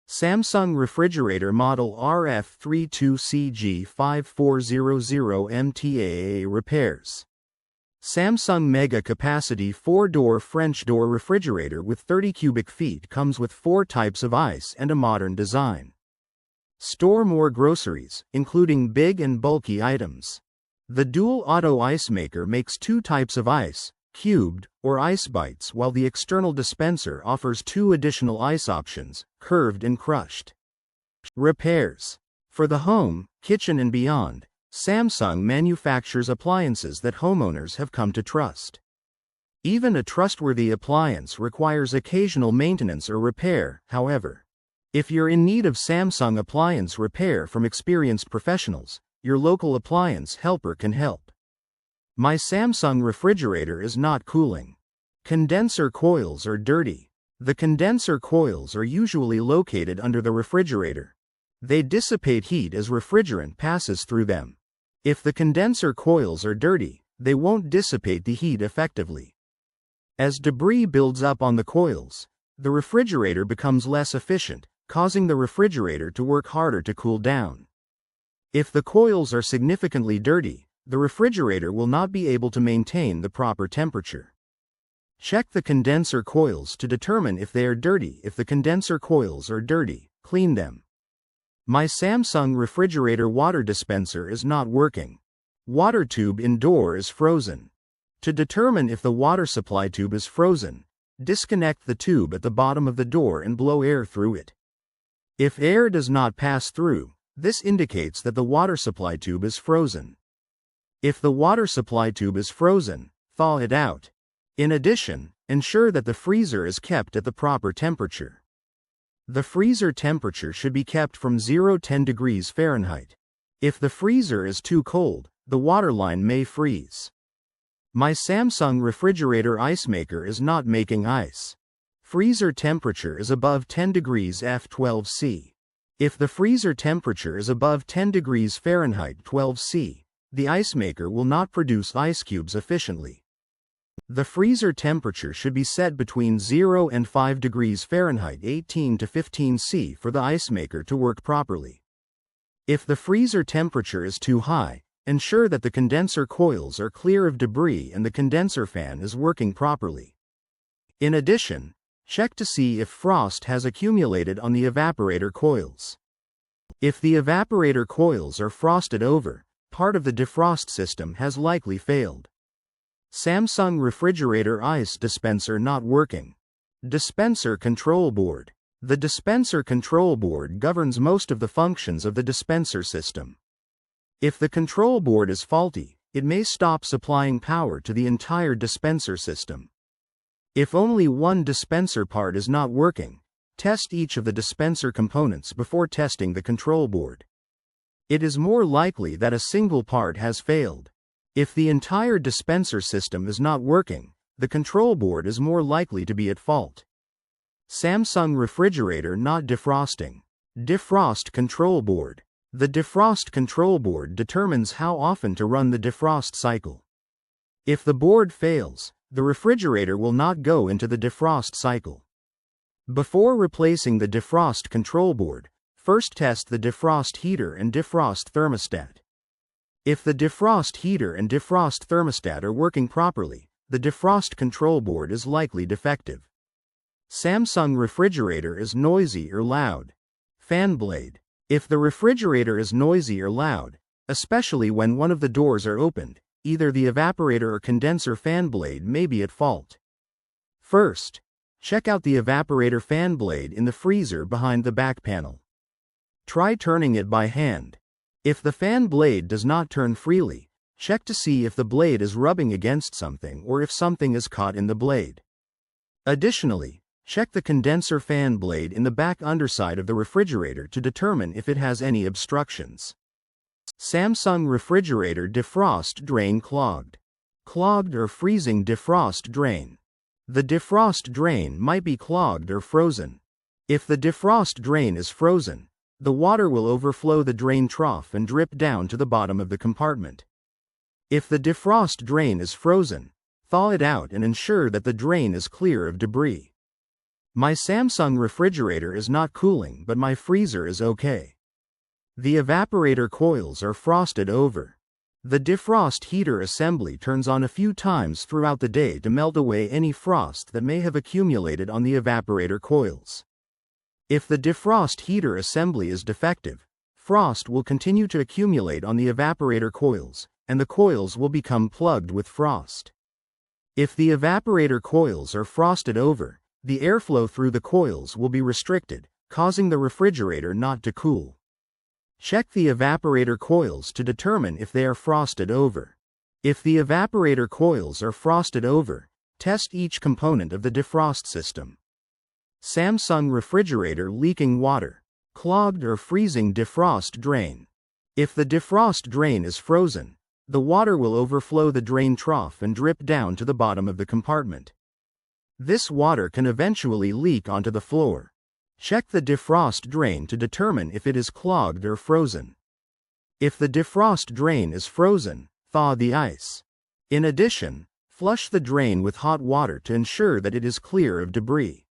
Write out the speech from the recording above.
Samsung refrigerator model RF32CG5400MTAA repairs. Samsung Mega Capacity 4-door French door refrigerator with 30 cubic feet comes with 4 types of ice and a modern design. Store more groceries, including big and bulky items. The dual auto ice maker makes 2 types of ice, cubed, or ice bites, while the external dispenser offers 2 additional ice options, curved and crushed. Repairs. For the home, kitchen and beyond, Samsung manufactures appliances that homeowners have come to trust. Even a trustworthy appliance requires occasional maintenance or repair, however. If you're in need of Samsung appliance repair from experienced professionals, your local appliance helper can help. My Samsung refrigerator is not cooling. Condenser coils are dirty. The condenser coils are usually located under the refrigerator. They dissipate heat as refrigerant passes through them. If the condenser coils are dirty, they won't dissipate the heat effectively. As debris builds up on the coils, the refrigerator becomes less efficient, causing the refrigerator to work harder to cool down. If the coils are significantly dirty, the refrigerator will not be able to maintain the proper temperature. Check the condenser coils to determine if they are dirty. If the condenser coils are dirty, clean them. My Samsung refrigerator water dispenser is not working. Water tube in door is frozen. To determine if the water supply tube is frozen, disconnect the tube at the bottom of the door and blow air through it. If air does not pass through, this indicates that the water supply tube is frozen. If the water supply tube is frozen, thaw it out. In addition, ensure that the freezer is kept at the proper temperature. The freezer temperature should be kept from 0-10 degrees Fahrenheit. If the freezer is too cold, the water line may freeze. My Samsung refrigerator ice maker is not making ice. Freezer temperature is above 10 degrees F12C. If the freezer temperature is above 10 degrees Fahrenheit 12C, the ice maker will not produce ice cubes efficiently. The freezer temperature should be set between 0 and 5 degrees Fahrenheit 18 to 15C for the ice maker to work properly. If the freezer temperature is too high, ensure that the condenser coils are clear of debris and the condenser fan is working properly. In addition, check to see if frost has accumulated on the evaporator coils. If the evaporator coils are frosted over, part of the defrost system has likely failed. Samsung refrigerator ice dispenser not working. Dispenser control board. The dispenser control board governs most of the functions of the dispenser system. If the control board is faulty, it may stop supplying power to the entire dispenser system. If only one dispenser part is not working, test each of the dispenser components before testing the control board. It is more likely that a single part has failed. If the entire dispenser system is not working, the control board is more likely to be at fault. Samsung refrigerator not defrosting. Defrost control board. The defrost control board determines how often to run the defrost cycle. If the board fails, the refrigerator will not go into the defrost cycle. Before replacing the defrost control board, first test the defrost heater and defrost thermostat. If the defrost heater and defrost thermostat are working properly, the defrost control board is likely defective. Samsung refrigerator is noisy or loud. Fan blade. If the refrigerator is noisy or loud, especially when one of the doors are opened, either the evaporator or condenser fan blade may be at fault. First, check out the evaporator fan blade in the freezer behind the back panel. Try turning it by hand. If the fan blade does not turn freely, check to see if the blade is rubbing against something or if something is caught in the blade. Additionally, check the condenser fan blade in the back underside of the refrigerator to determine if it has any obstructions. Samsung refrigerator defrost drain clogged. Clogged or freezing defrost drain. The defrost drain might be clogged or frozen. If the defrost drain is frozen, the water will overflow the drain trough and drip down to the bottom of the compartment. If the defrost drain is frozen, thaw it out and ensure that the drain is clear of debris. My Samsung refrigerator is not cooling, but my freezer is okay. The evaporator coils are frosted over. The defrost heater assembly turns on a few times throughout the day to melt away any frost that may have accumulated on the evaporator coils. If the defrost heater assembly is defective, frost will continue to accumulate on the evaporator coils, and the coils will become plugged with frost. If the evaporator coils are frosted over, the airflow through the coils will be restricted, causing the refrigerator not to cool. Check the evaporator coils to determine if they are frosted over. If the evaporator coils are frosted over, test each component of the defrost system. Samsung refrigerator leaking water, clogged or freezing defrost drain. If the defrost drain is frozen, the water will overflow the drain trough and drip down to the bottom of the compartment. This water can eventually leak onto the floor. Check the defrost drain to determine if it is clogged or frozen. If the defrost drain is frozen, thaw the ice. In addition, flush the drain with hot water to ensure that it is clear of debris.